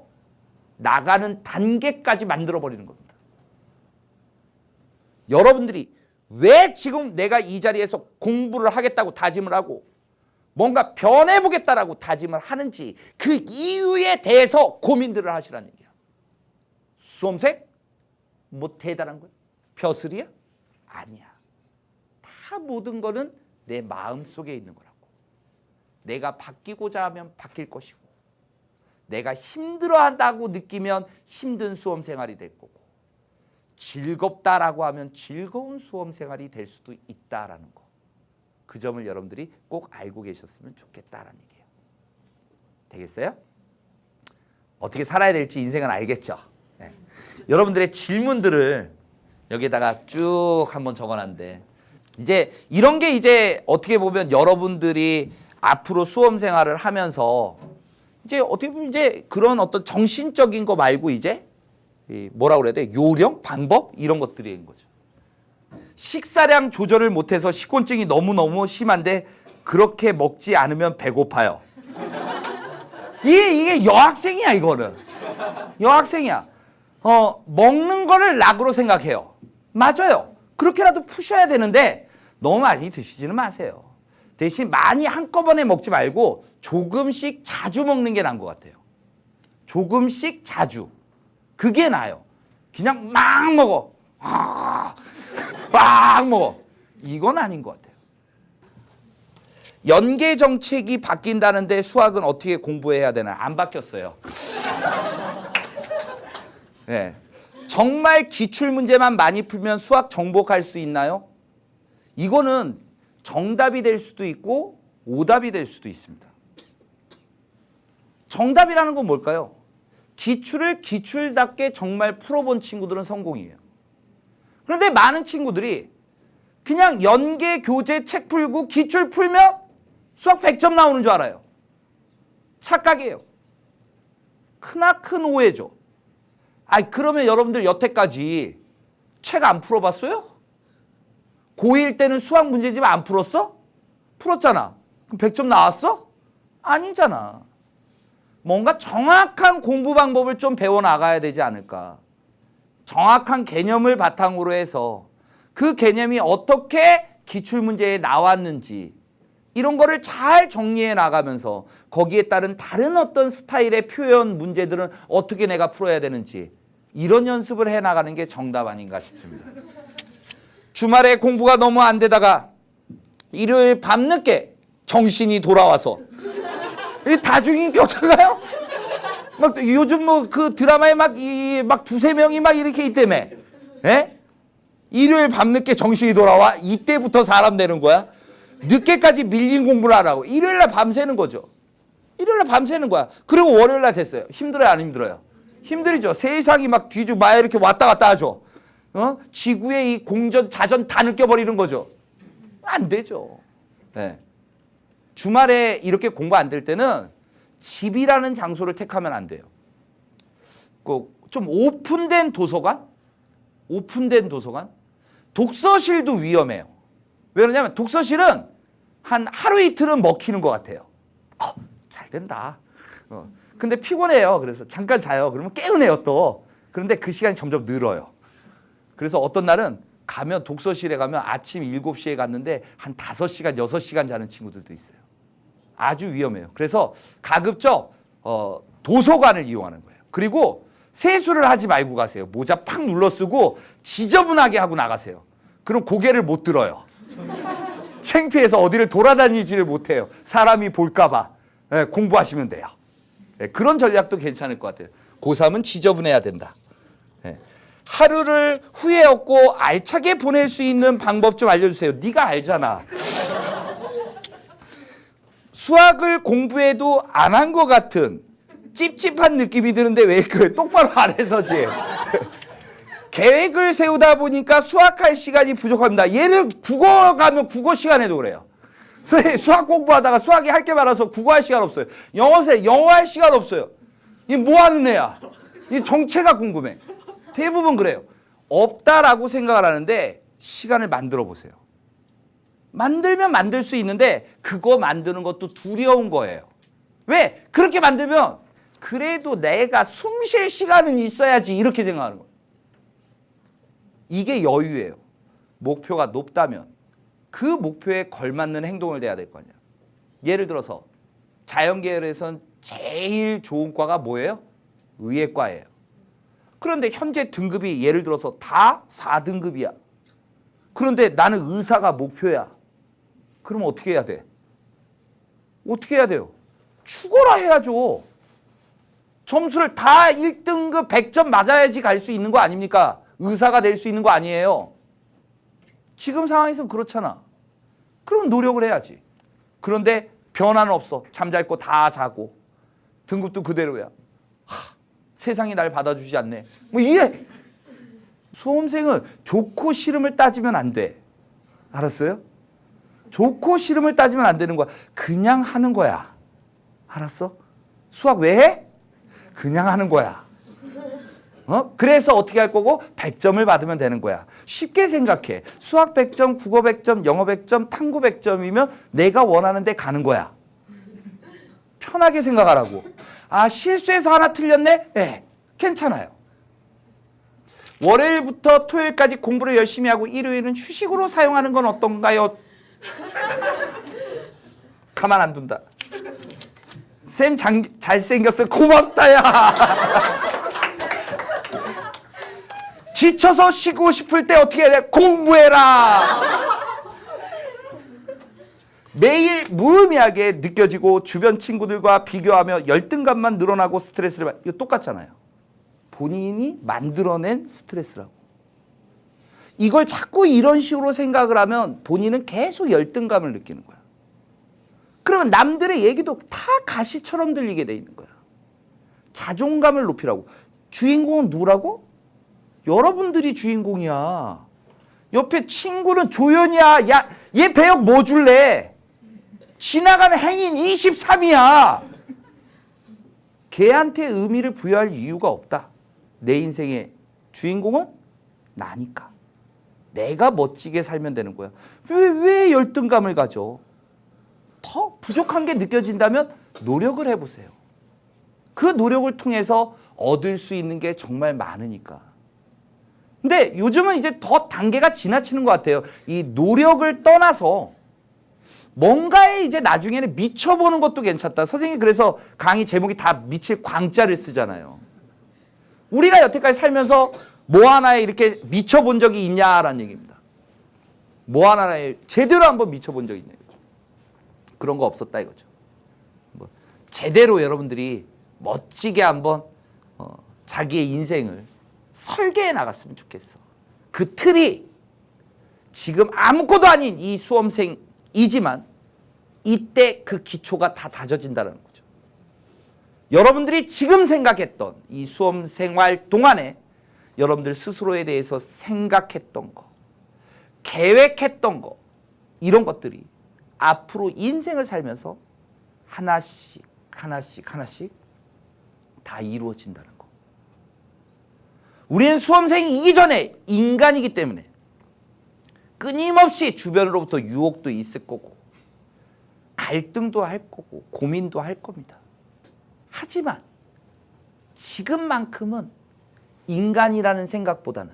나가는 단계까지 만들어버리는 겁니다. 여러분들이 왜 지금 내가 이 자리에서 공부를 하겠다고 다짐을 하고 뭔가 변해보겠다라고 다짐을 하는지 그 이유에 대해서 고민들을 하시라는 얘기야. 수험생? 뭐 대단한 거야? 벼슬이야? 아니야. 다 모든 거는 내 마음 속에 있는 거라고. 내가 바뀌고자 하면 바뀔 것이고 내가 힘들어한다고 느끼면 힘든 수험 생활이 될 거고 즐겁다라고 하면 즐거운 수험 생활이 될 수도 있다라는 거. 그 점을 여러분들이 꼭 알고 계셨으면 좋겠다라는 얘기예요. 되겠어요? 어떻게 살아야 될지 인생은 알겠죠? 네. 여러분들의 질문들을 여기다가 쭉 한번 적어놨는데 이제 이런 게 이제 어떻게 보면 여러분들이 앞으로 수험 생활을 하면서 이제 어떻게 보면 이제 그런 어떤 정신적인 거 말고 이제 뭐라고 그래야 돼? 요령? 방법? 이런 것들인 거죠. 식사량 조절을 못해서 식곤증이 너무너무 심한데 그렇게 먹지 않으면 배고파요. 이게 여학생이야 이거는. 여학생이야. 먹는 거를 낙으로 생각해요. 맞아요. 그렇게라도 푸셔야 되는데 너무 많이 드시지는 마세요. 대신 많이 한꺼번에 먹지 말고 조금씩 자주 먹는 게 나은 것 같아요. 조금씩 자주. 그게 나아요. 그냥 막 먹어. 막 먹어. 이건 아닌 것 같아요. 연계 정책이 바뀐다는데 수학은 어떻게 공부해야 되나? 안 바뀌었어요. 네. 정말 기출 문제만 많이 풀면 수학 정복할 수 있나요? 이거는 정답이 될 수도 있고 오답이 될 수도 있습니다. 정답이라는 건 뭘까요? 기출을 기출답게 정말 풀어본 친구들은 성공이에요. 그런데 많은 친구들이 그냥 연계 교재 책 풀고 기출 풀면 수학 100점 나오는 줄 알아요. 착각이에요. 크나큰 오해죠. 그러면 여러분들 여태까지 책 안 풀어봤어요? 고1 때는 수학 문제집 안 풀었어? 풀었잖아. 그럼 100점 나왔어? 아니잖아. 뭔가 정확한 공부 방법을 좀 배워나가야 되지 않을까. 정확한 개념을 바탕으로 해서 그 개념이 어떻게 기출문제에 나왔는지 이런 거를 잘 정리해 나가면서 거기에 따른 다른 어떤 스타일의 표현 문제들은 어떻게 내가 풀어야 되는지 이런 연습을 해 나가는 게 정답 아닌가 싶습니다. 주말에 공부가 너무 안 되다가 일요일 밤늦게 정신이 돌아와서 다중인격자가요? 막 요즘 뭐 그 드라마에 막 두세 명이 막 이렇게 있다며. 예? 일요일 밤늦게 정신이 돌아와 이때부터 사람 되는 거야. 늦게까지 밀린 공부를 하라고. 일요일날 밤새는 거죠. 일요일날 밤새는 거야. 그리고 월요일날 됐어요. 힘들어요, 안 힘들어요? 힘들죠. 세상이 막 뒤죽 막 이렇게 왔다 갔다 하죠. 지구의 이 공전, 자전 다 느껴버리는 거죠. 안 되죠. 네. 주말에 이렇게 공부 안 될 때는 집이라는 장소를 택하면 안 돼요. 좀 오픈된 도서관? 오픈된 도서관? 독서실도 위험해요. 왜 그러냐면 독서실은 한 하루 이틀은 먹히는 것 같아요. 잘 된다. 근데 피곤해요. 그래서 잠깐 자요. 그러면 깨우네요 또. 그런데 그 시간이 점점 늘어요. 그래서 어떤 날은 가면 독서실에 가면 아침 7시에 갔는데 한 5시간, 6시간 자는 친구들도 있어요. 아주 위험해요. 그래서 가급적 도서관을 이용하는 거예요. 그리고 세수를 하지 말고 가세요. 모자 팍 눌러 쓰고 지저분하게 하고 나가세요. 그럼 고개를 못 들어요. 창피해서 어디를 돌아다니지를 못해요. 사람이 볼까 봐. 네, 공부하시면 돼요. 네, 그런 전략도 괜찮을 것 같아요. 고3은 지저분해야 된다. 네. 하루를 후회 없고 알차게 보낼 수 있는 방법 좀 알려주세요. 네가 알잖아. 수학을 공부해도 안 한 것 같은 찝찝한 느낌이 드는데 왜 그 똑바로 안 해서지. 계획을 세우다 보니까 수학할 시간이 부족합니다. 얘는 국어 가면 국어 시간에도 그래요. 수학 공부하다가 수학이 할 게 많아서 국어 할 시간 없어요. 영어 할 시간 없어요. 이 뭐 하는 애야? 이 정체가 궁금해. 대부분 그래요. 없다라고 생각을 하는데 시간을 만들어 보세요. 만들면 만들 수 있는데 그거 만드는 것도 두려운 거예요. 왜? 그렇게 만들면 그래도 내가 숨 쉴 시간은 있어야지 이렇게 생각하는 거예요. 이게 여유예요. 목표가 높다면 그 목표에 걸맞는 행동을 해야 될 거 아니야. 예를 들어서 자연계열에선 제일 좋은 과가 뭐예요? 의예과예요. 그런데 현재 등급이 예를 들어서 다 4등급이야. 그런데 나는 의사가 목표야. 그럼 어떻게 해야 돼? 어떻게 해야 돼요? 죽어라 해야죠. 점수를 다 1등급 100점 맞아야지 갈 수 있는 거 아닙니까? 의사가 될 수 있는 거 아니에요. 지금 상황에서는 그렇잖아. 그럼 노력을 해야지. 그런데 변화는 없어. 잠잘 거 다 자고 등급도 그대로야. 세상이 날 받아주지 않네. 뭐 이게 수험생은 좋고 싫음을 따지면 안 돼. 알았어요? 좋고 싫음을 따지면 안 되는 거야. 그냥 하는 거야. 알았어? 수학 왜 해? 그냥 하는 거야. 그래서 어떻게 할 거고? 100점을 받으면 되는 거야. 쉽게 생각해. 수학 100점, 국어 100점, 영어 100점, 탐구 100점이면 내가 원하는 데 가는 거야. 편하게 생각하라고. 아, 실수해서 하나 틀렸네? 네, 괜찮아요. 월요일부터 토요일까지 공부를 열심히 하고 일요일은 휴식으로 사용하는 건 어떤가요? 가만 안 둔다. 쌤 잘생겼어. 고맙다 야. 지쳐서 쉬고 싶을 때 어떻게 해야 돼? 공부해라. 매일 무의미하게 느껴지고 주변 친구들과 비교하며 열등감만 늘어나고 스트레스를 받. 이거 똑같잖아요. 본인이 만들어낸 스트레스라고. 이걸 자꾸 이런 식으로 생각을 하면 본인은 계속 열등감을 느끼는 거야. 그러면 남들의 얘기도 다 가시처럼 들리게 돼 있는 거야. 자존감을 높이라고. 주인공은 누구라고? 여러분들이 주인공이야. 옆에 친구는 조연이야. 야, 얘 배역 뭐 줄래? 지나가는 행인 23이야. 걔한테 의미를 부여할 이유가 없다. 내 인생의 주인공은 나니까. 내가 멋지게 살면 되는 거야. 왜 열등감을 가져? 더 부족한 게 느껴진다면 노력을 해보세요. 그 노력을 통해서 얻을 수 있는 게 정말 많으니까. 근데 요즘은 이제 더 단계가 지나치는 것 같아요. 이 노력을 떠나서 뭔가에 이제 나중에는 미쳐보는 것도 괜찮다. 선생님이 그래서 강의 제목이 다 미칠 광자를 쓰잖아요. 우리가 여태까지 살면서 뭐 하나에 이렇게 미쳐본 적이 있냐라는 얘기입니다. 뭐 하나에 제대로 한번 미쳐본 적이 있냐 이거죠. 그런 거 없었다 이거죠. 뭐 제대로 여러분들이 멋지게 한번 자기의 인생을 설계해 나갔으면 좋겠어. 그 틀이 지금 아무것도 아닌 이 수험생이지만 이때 그 기초가 다 다져진다는 거죠. 여러분들이 지금 생각했던 이 수험 생활 동안에 여러분들 스스로에 대해서 생각했던 거, 계획했던 거, 이런 것들이 앞으로 인생을 살면서 하나씩 다 이루어진다는 거. 우리는 수험생이기 전에 인간이기 때문에 끊임없이 주변으로부터 유혹도 있을 거고 갈등도 할 거고 고민도 할 겁니다. 하지만 지금만큼은 인간이라는 생각보다는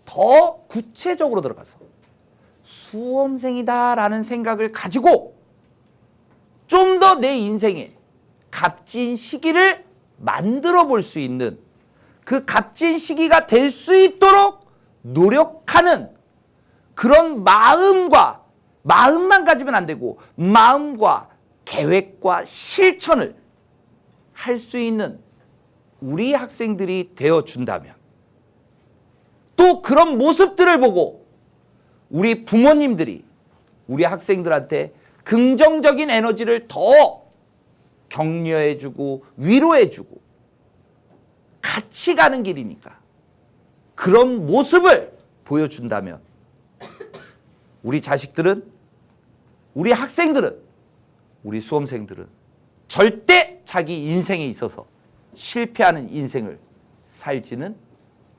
더 구체적으로 들어가서 수험생이다라는 생각을 가지고 좀 더 내 인생에 값진 시기를 만들어 볼 수 있는 그 값진 시기가 될 수 있도록 노력하는 그런 마음만 가지면 안 되고 마음과 계획과 실천을 할 수 있는 우리 학생들이 되어준다면 또 그런 모습들을 보고 우리 부모님들이 우리 학생들한테 긍정적인 에너지를 더 격려해주고 위로해주고 같이 가는 길이니까 그런 모습을 보여준다면 우리 자식들은, 우리 학생들은, 우리 수험생들은 절대 자기 인생에 있어서 실패하는 인생을 살지는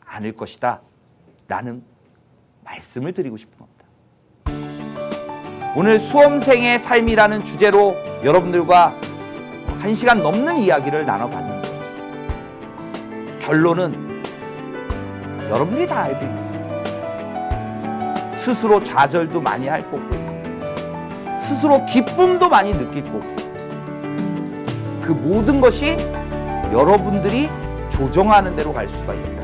않을 것이다 라는 말씀을 드리고 싶은 겁니다. 오늘 수험생의 삶이라는 주제로 여러분들과 1시간 넘는 이야기를 나눠봤는데 결론은 여러분들이 다 알고 있는 스스로 좌절도 많이 할 거고 스스로 기쁨도 많이 느낄 거고 그 모든 것이 여러분들이 조정하는 대로 갈 수가 있다.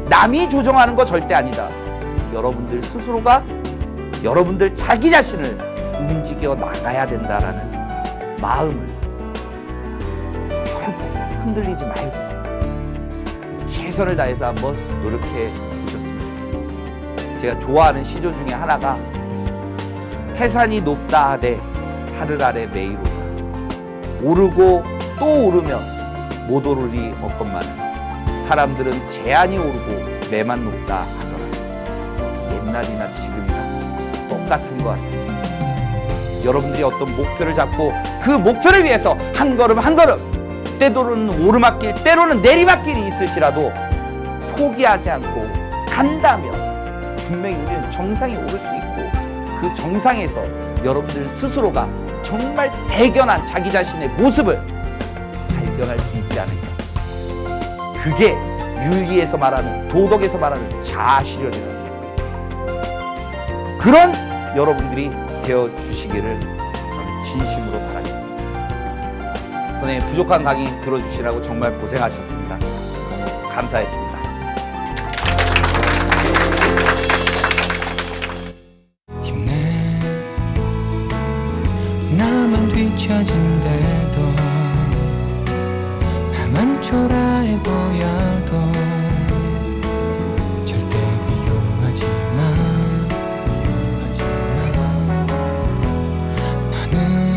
남이 조정하는 거 절대 아니다. 여러분들 스스로가 여러분들 자기 자신을 움직여 나가야 된다라는 마음을 흔들리지 말고 최선을 다해서 한번 노력해 보셨으면 좋겠습니다. 제가 좋아하는 시조 중에 하나가 태산이 높다 하되 하늘 아래 매이로다. 오르고 또 오르면 못 오르리 없건만은 사람들은 제한이 오르고 매만 높다 하더라. 옛날이나 지금이나 똑같은 것 같습니다. 여러분들이 어떤 목표를 잡고 그 목표를 위해서 한 걸음 한 걸음, 때로는 오르막길 때로는 내리막길이 있을지라도 포기하지 않고 간다면 분명히 우리는 정상에 오를 수 있고 그 정상에서 여러분들 스스로가 정말 대견한 자기 자신의 모습을 발견할 수 있지 않을까. 그게 윤리에서 말하는, 도덕에서 말하는 자아실현이라는 그런 여러분들이 되어주시기를 저는 진심으로 바라겠습니다. 선생님, 부족한 강의 들어주시라고 정말 고생하셨습니다. 감사했습니다. 힘내 나만 뒤처진대도 나만 초라해 보여도 절대 미워하지 마. 너는